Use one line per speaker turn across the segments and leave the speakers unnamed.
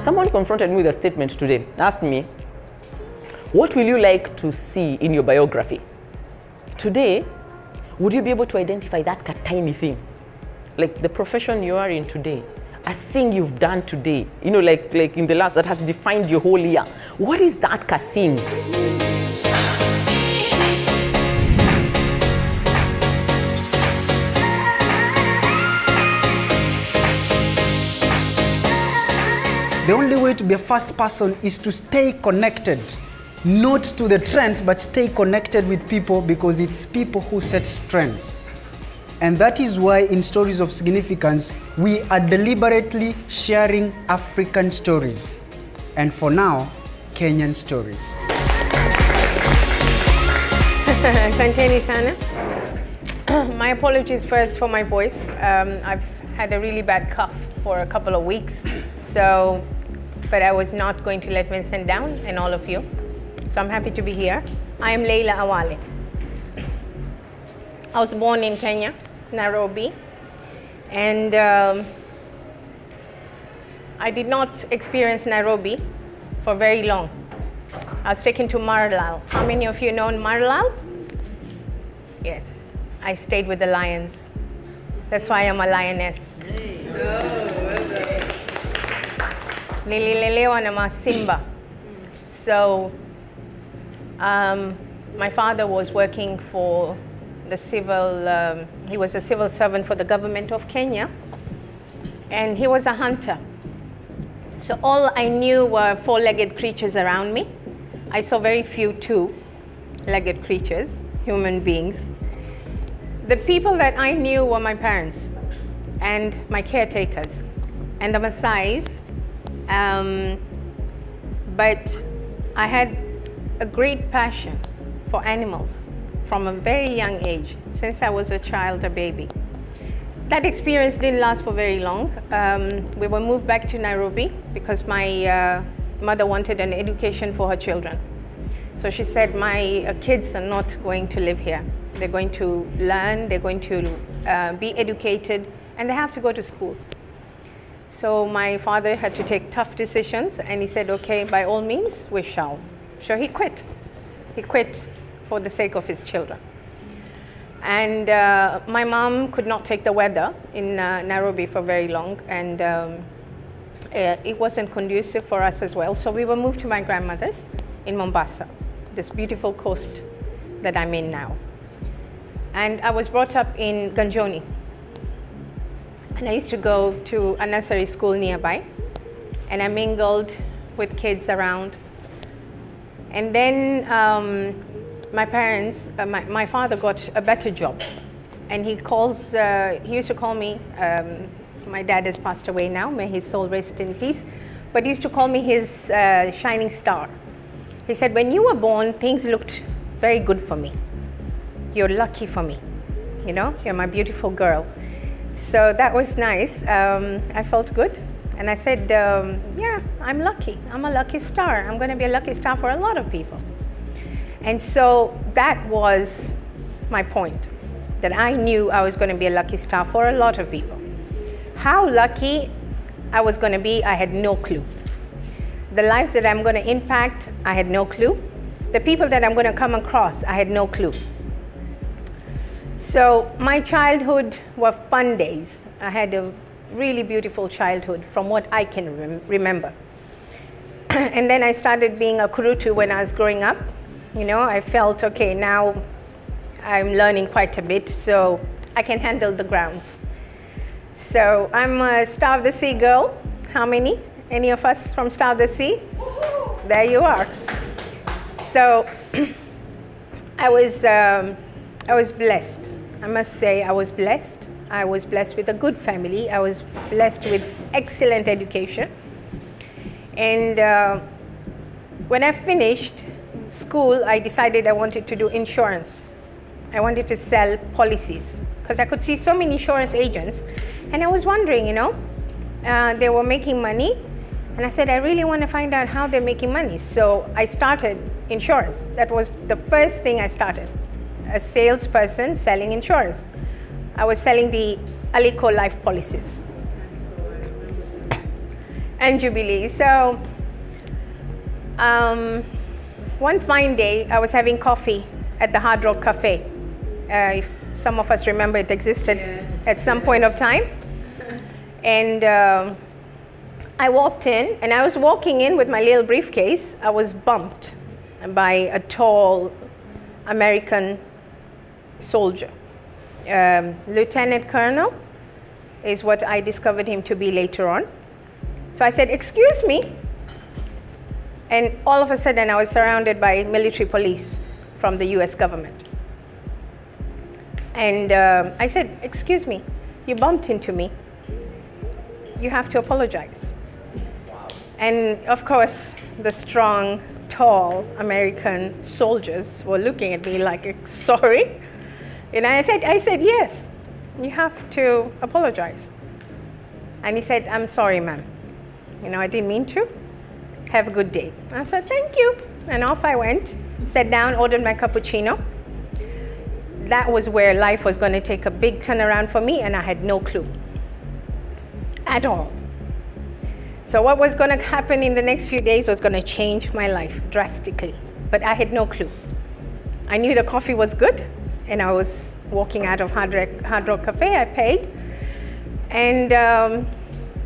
Someone confronted me with a statement today, asked me, what will you like to see in your biography? Today, would you be able to identify that tiny thing? Like the profession you are in today, a thing you've done today, like in the last, that has defined your whole year. What is that thing?
The only way to be a fast person is to stay connected, not to the trends, but stay connected with people, because it's people who set trends. And that is why in Stories of Significance, we are deliberately sharing African stories. And for now, Kenyan stories.
Asanteni sana. My apologies first for my voice. I've had a really bad cough for a couple of weeks. But I was not going to let Vincent down and all of you. So I'm happy to be here. I am Leila Awale. I was born in Kenya, Nairobi. And I did not experience Nairobi for very long. I was taken to Marlal. How many of you know Marlal? Yes, I stayed with the lions. That's why I'm a lioness. Nililelewa na masimba. So my father was working for the civil, he was a civil servant for the government of Kenya, and he was a hunter. So all I knew were four-legged creatures around me. I saw very few two-legged creatures, human beings. The people that I knew were my parents and my caretakers and the Maasais. But I had a great passion for animals from a very young age, since I was a child, a baby. That experience didn't last for very long. We were moved back to Nairobi because my mother wanted an education for her children. So she said, my kids are not going to live here. They're going to learn, they're going to be educated, and they have to go to school. So my father had to take tough decisions, and he said, okay, by all means, we shall. So he quit. He quit for the sake of his children. And my mom could not take the weather in Nairobi for very long, and it wasn't conducive for us as well. So we were moved to my grandmother's in Mombasa, this beautiful coast that I'm in now. And I was brought up in Ganjoni. And I used to go to a nursery school nearby, and I mingled with kids around. And then my parents, my father got a better job, and he used to call me, my dad has passed away now, may his soul rest in peace, but he used to call me his shining star. He said, when you were born, things looked very good for me. You're lucky for me, you're my beautiful girl. So that was nice. I felt good. And I said, yeah, I'm lucky. I'm a lucky star. I'm going to be a lucky star for a lot of people. And so that was my point, that I knew I was going to be a lucky star for a lot of people. How lucky I was going to be, I had no clue. The lives that I'm going to impact, I had no clue. The people that I'm going to come across, I had no clue. So my childhood were fun days. I had a really beautiful childhood from what I can remember. And then I started being a kurutu when I was growing up. I felt, okay, now I'm learning quite a bit, so I can handle the grounds. So I'm a Star of the Sea girl. How many? Any of us from Star of the Sea? There you are. So I was blessed. I must say I was blessed. I was blessed with a good family. I was blessed with excellent education. And when I finished school, I decided I wanted to do insurance. I wanted to sell policies because I could see so many insurance agents. And I was wondering, they were making money. And I said, I really want to find out how they're making money. So I started insurance. That was the first thing I started. A salesperson selling insurance. I was selling the Alico life policies. and Jubilee. So one fine day, I was having coffee at the Hard Rock Cafe. If some of us remember, it existed at some point of time. And I walked in, and I was walking in with my little briefcase. I was bumped by a tall American soldier. Lieutenant Colonel is what I discovered him to be later on. So I said, "Excuse me." And all of a sudden, I was surrounded by military police from the US government. And I said, "Excuse me, you bumped into me. You have to apologize." And of course, the strong, tall American soldiers were looking at me like, "Sorry?" And I said, "Yes, you have to apologize." And he said, "I'm sorry, ma'am. I didn't mean to. Have a good day." I said, "Thank you." And off I went, sat down, ordered my cappuccino. That was where life was going to take a big turnaround for me, and I had no clue at all. So what was going to happen in the next few days was going to change my life drastically, but I had no clue. I knew the coffee was good, and I was walking out of Hard Rock Cafe. I paid, and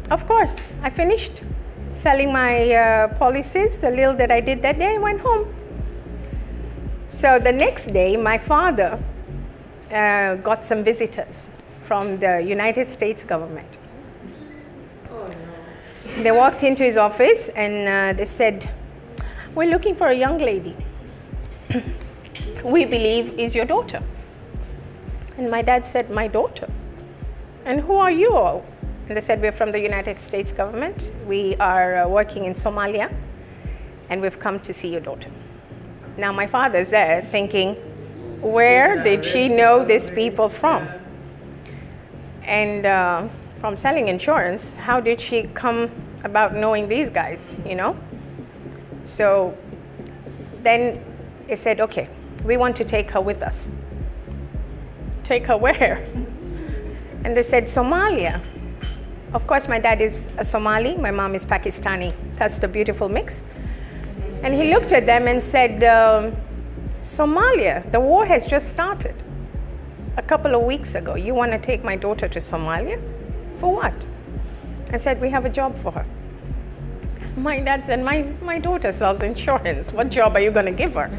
of course, I finished selling my policies, the little that I did that day, and went home. So the next day, my father got some visitors from the United States government.
Oh, no.
They walked into his office and they said, "We're looking for a young lady we believe is your daughter." And my dad said, "My daughter? And who are you all?" And they said, "We're from the United States government. We are working in Somalia, and we've come to see your daughter." Now my father's there thinking, where did she know these people from? And from selling insurance, how did she come about knowing these guys, So then they said, "Okay, we want to take her with us." "Take her where?" And they said, "Somalia." Of course, my dad is a Somali, my mom is Pakistani. That's the beautiful mix. And he looked at them and said, "Somalia, the war has just started a couple of weeks ago. You want to take my daughter to Somalia? For what?" I said, "We have a job for her." My dad said, my daughter sells insurance. What job are you going to give her?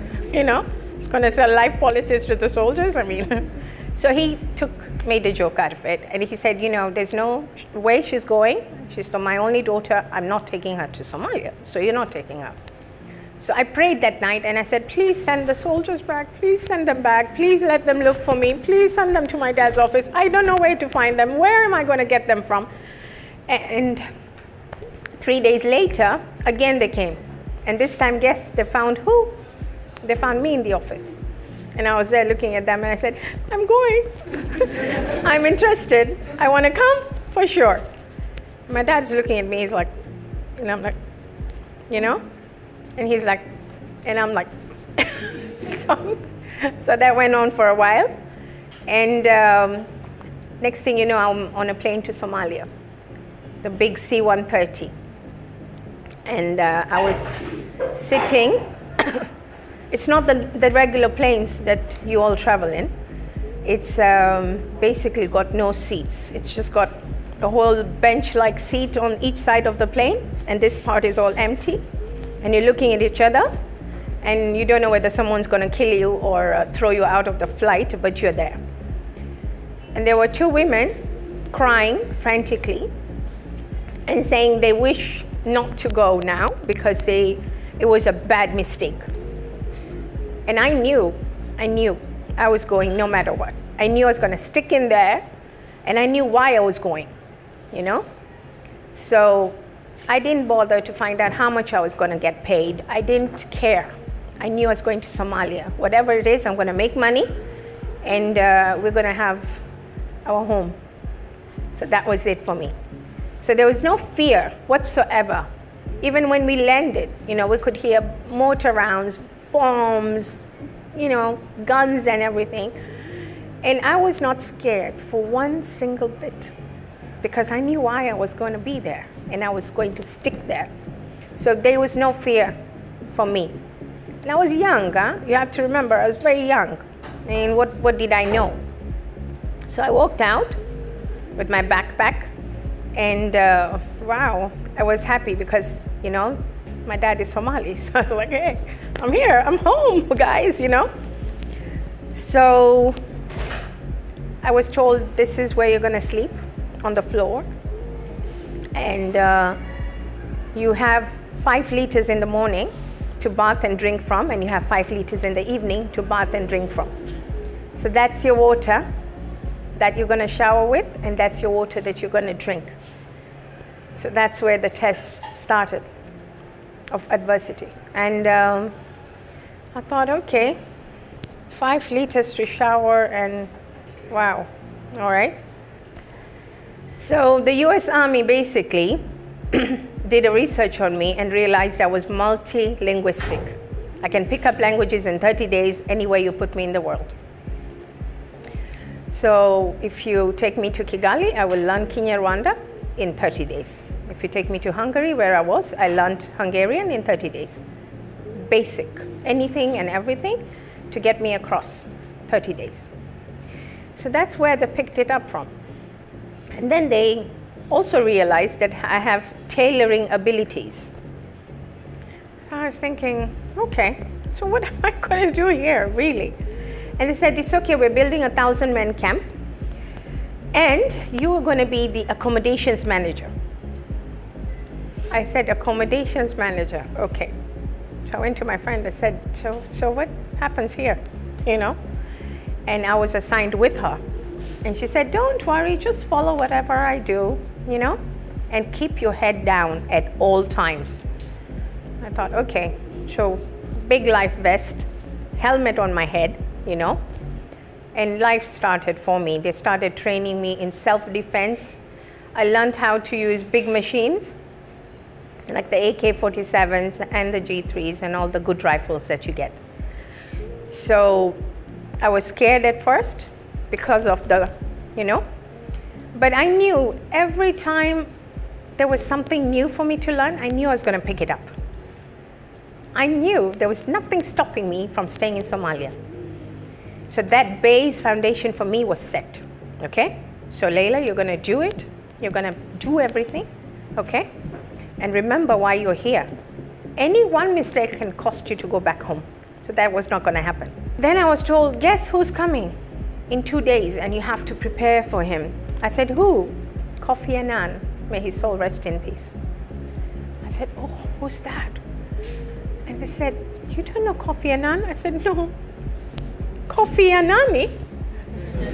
She's going to sell life policies to the soldiers? So he made a joke out of it. And he said, "There's no way she's going. She's my only daughter. I'm not taking her to Somalia. So you're not taking her." So I prayed that night and I said, "Please send the soldiers back. Please send them back. Please let them look for me. Please send them to my dad's office. I don't know where to find them. Where am I going to get them from?" And 3 days later, again they came. And this time, guess they found who? They found me in the office. And I was there looking at them and I said, "I'm going. I'm interested. I want to come for sure." My dad's looking at me. He's like, and I'm like, and he's like, and I'm like, so that went on for a while. And next thing you know, I'm on a plane to Somalia, the big C-130. And I was sitting. It's not the regular planes that you all travel in. It's basically got no seats. It's just got a whole bench-like seat on each side of the plane, and this part is all empty. And you're looking at each other, and you don't know whether someone's going to kill you or throw you out of the flight, but you're there. And there were two women crying frantically and saying they wish not to go now because it was a bad mistake. And I knew I was going no matter what. I knew I was going to stick in there, and I knew why I was going, So I didn't bother to find out how much I was going to get paid. I didn't care. I knew I was going to Somalia. Whatever it is, I'm going to make money, and we're going to have our home. So that was it for me. So there was no fear whatsoever. Even when we landed, we could hear mortar rounds, bombs, guns and everything. And I was not scared for one single bit because I knew why I was going to be there. and I was going to stick there. So there was no fear for me. And I was young, huh? You have to remember, I was very young. And what did I know? So I walked out with my backpack, and wow, I was happy because, you know, my dad is Somali. So I was like, hey, I'm here, I'm home, guys, you know. So I was told, this is where you're gonna sleep, on the floor. And you have 5 liters in the morning to bath and drink from, and you have 5 liters in the evening to bath and drink from. So that's your water that you're gonna shower with, and that's your water that you're gonna drink. So that's where the test started of adversity. And I thought, okay, 5 liters to shower, and wow, all right. So the US Army basically did a research on me and realized I was multi-linguistic. I can pick up languages in 30 days anywhere you put me in the world. So if you take me to Kigali, I will learn Kinyarwanda in 30 days. If you take me to Hungary, where I was, I learned Hungarian in 30 days. Basic, anything and everything to get me across, 30 days. So that's where they picked it up from. And then they also realized that I have tailoring abilities. So I was thinking, okay, so what am I going to do here, really? And they said, it's okay, we're building a 1,000-man camp, and you are going to be the accommodations manager. I said, accommodations manager, okay. So I went to my friend and said, so what happens here, you know? And I was assigned with her. And she said, don't worry, just follow whatever I do, you know, and keep your head down at all times. I thought, okay, so big life vest, helmet on my head, you know, and life started for me. They started training me in self-defense. I learned how to use big machines, like the AK-47s and the G3s and all the good rifles that you get. So I was scared at first because of the, you know, but I knew every time there was something new for me to learn, I knew I was going to pick it up. I knew there was nothing stopping me from staying in Somalia. So that base foundation for me was set, okay? So Leila, you're going to do it. You're going to do everything, okay? And remember why you're here. Any one mistake can cost you to go back home. So that was not going to happen. Then I was told, guess who's coming in 2 days, and you have to prepare for him. I said, who? Kofi Annan, may his soul rest in peace. I said, oh, who's that? And they said, you don't know Kofi Annan? I said, no. Kofi Annani?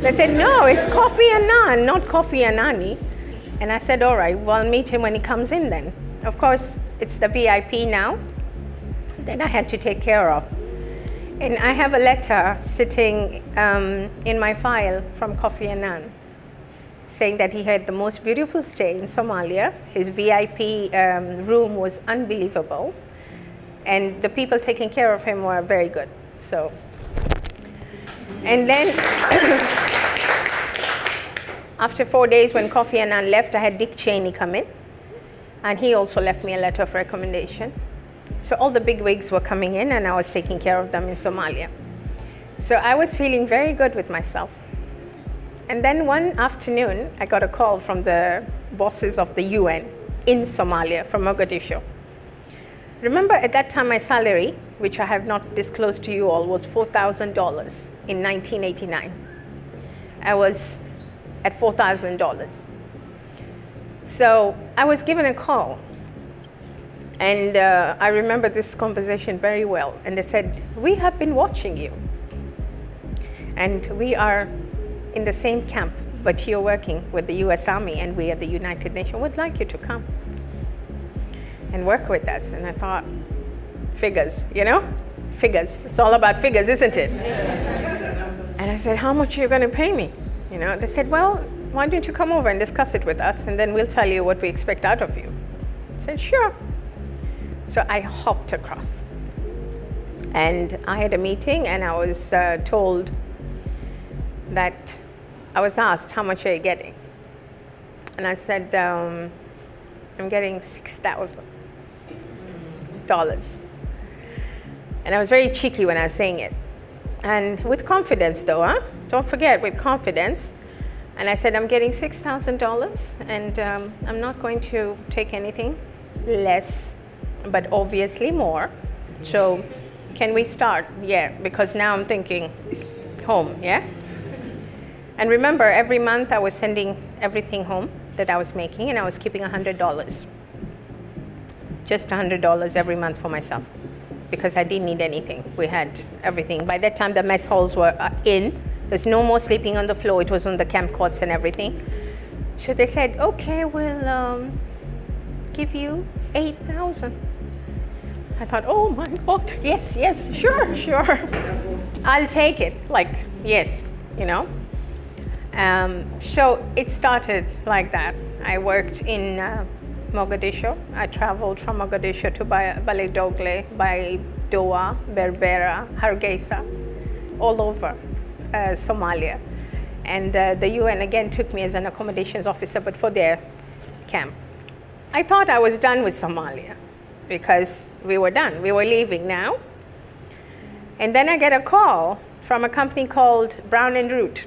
They said, no, it's Kofi Annan, not Kofi Annani. And I said, all right, well, I'll meet him when he comes in then. Of course, it's the VIP now that I had to take care of. And I have a letter sitting in my file from Kofi Annan saying that he had the most beautiful stay in Somalia. His VIP room was unbelievable. And the people taking care of him were very good. So, and then after 4 days when Kofi Annan left, I had Dick Cheney come in. And he also left me a letter of recommendation. So all the big wigs were coming in, and I was taking care of them in Somalia. So I was feeling very good with myself. And then one afternoon, I got a call from the bosses of the UN in Somalia, from Mogadishu. Remember, at that time, my salary, which I have not disclosed to you all, was $4,000 in 1989. I was at $4,000. So I was given a call. And I remember this conversation very well. And they said, we have been watching you. And we are in the same camp, but you're working with the US Army, and we at the United Nations would like you to come and work with us. And I thought, figures, you know? Figures. It's all about figures, isn't it? And I said, how much are you going to pay me? You know, they said, well, why don't you come over and discuss it with us, and then we'll tell you what we expect out of you. I said, sure. So I hopped across. And I had a meeting, and I was told that I was asked, how much are you getting? And I said, I'm getting $6,000. And I was very cheeky when I was saying it. And with confidence though, huh? Don't forget, with confidence. And I said, I'm getting $6,000 and I'm not going to take anything less, but obviously more. So can we start? Yeah, because now I'm thinking home, yeah? And remember, every month I was sending everything home that I was making, and I was keeping $100. Just $100 every month for myself, because I didn't need anything. We had everything. By that time, the mess halls were in. There's no more sleeping on the floor. It was on the camp cots and everything. So they said, okay, we'll give you 8,000. I thought, oh my God, yes, sure. I'll take it, like, yes, you know. So it started like that. I worked in Mogadishu. I traveled from Mogadishu to Baledogle, Baidoa, Berbera, Hargeisa, all over Somalia. And the UN again took me as an accommodations officer, but for their camp. I thought I was done with Somalia because we were done. We were leaving now. And then I get a call from a company called Brown and Root.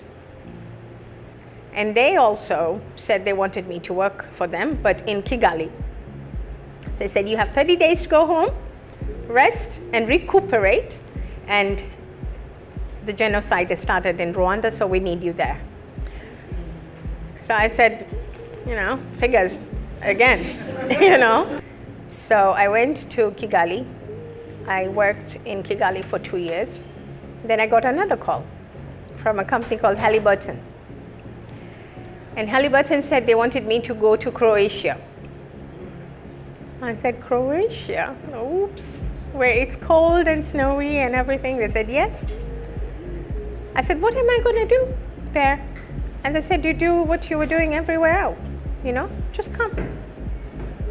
And they also said they wanted me to work for them, but in Kigali. So they said, you have 30 days to go home, rest and recuperate, and the genocide has started in Rwanda, so we need you there. So I said, you know, figures again, you know. So I went to Kigali. I worked in Kigali for 2 years. Then I got another call from a company called Halliburton. And Halliburton said they wanted me to go to Croatia. I said, Croatia? Oops. Where it's cold and snowy and everything. They said, yes. I said, what am I going to do there? And they said, you do what you were doing everywhere else. You know, just come.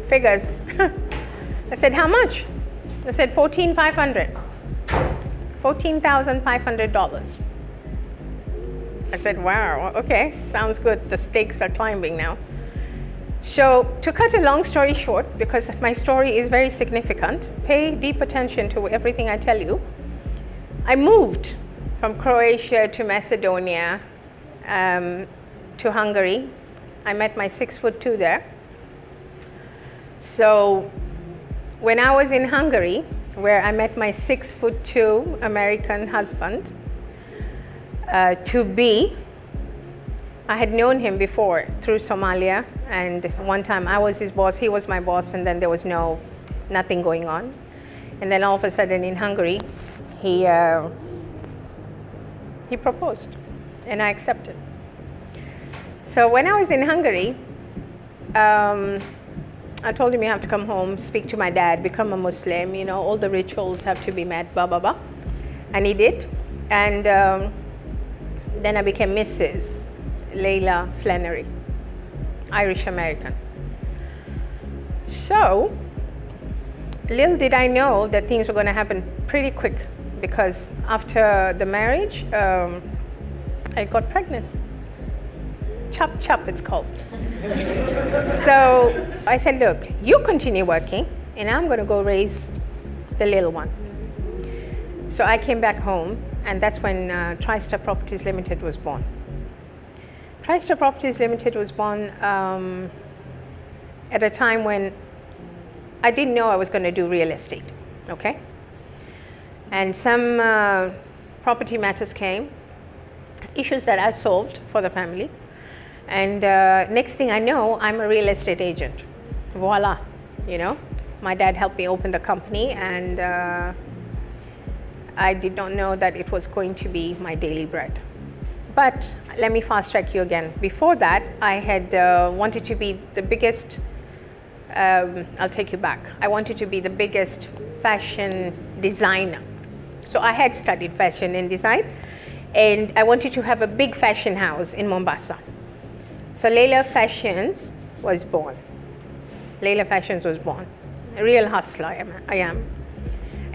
Figures. I said, how much? They said, $14,500. $14,500. I said, wow, okay, sounds good. The stakes are climbing now. So to cut a long story short, because my story is very significant, pay deep attention to everything I tell you. I moved from Croatia to Macedonia to Hungary. I met my 6'2" there. So when I was in Hungary, where I met my 6'2" American husband, I had known him before through Somalia, and one time I was his boss, he was my boss, and then there was nothing going on. And then all of a sudden in Hungary, he proposed, and I accepted. So when I was in Hungary, I told him, you have to come home, speak to my dad, become a Muslim, you know, all the rituals have to be met, blah, blah, blah. And he did. And then I became Mrs. Leila Flannery, Irish American. So, little did I know that things were going to happen pretty quick, because after the marriage, I got pregnant. Chop chop, it's called. So I said, look, you continue working, and I'm going to go raise the little one. So I came back home, and that's when Tristar Properties Limited was born. Tristar Properties Limited was born at a time when I didn't know I was going to do real estate, okay? And some property matters came, issues that I solved for the family. And next thing I know, I'm a real estate agent. Voila, you know. My dad helped me open the company, and I did not know that it was going to be my daily bread. But let me fast track you again. Before that, I had wanted to be the biggest, I'll take you back. I wanted to be the biggest fashion designer. So I had studied fashion and design, and I wanted to have a big fashion house in Mombasa. So Leila Fashions was born. Leila Fashions was born. A real hustler I am.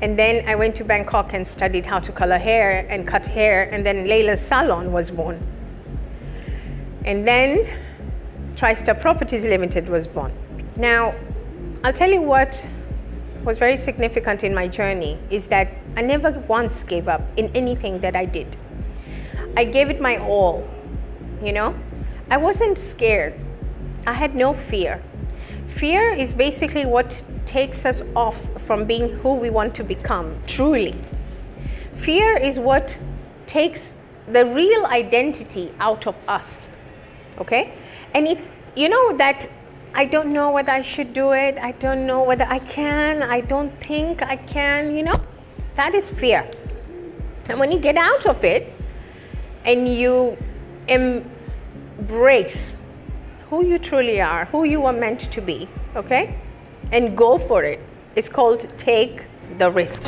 And then I went to Bangkok and studied how to color hair and cut hair, and then Leila's Salon was born. And then Tristar Properties Limited was born. Now, I'll tell you what was very significant in my journey is that I never once gave up in anything that I did. I gave it my all, you know? I wasn't scared. I had no fear. Fear is basically what takes us off from being who we want to become, truly. Fear is what takes the real identity out of us, okay? And it, you know that I don't know whether I should do it, I don't know whether I can, I don't think I can, you know? That is fear. And when you get out of it and you embrace who you truly are, who you are meant to be, okay? And go for it. It's called take the risk.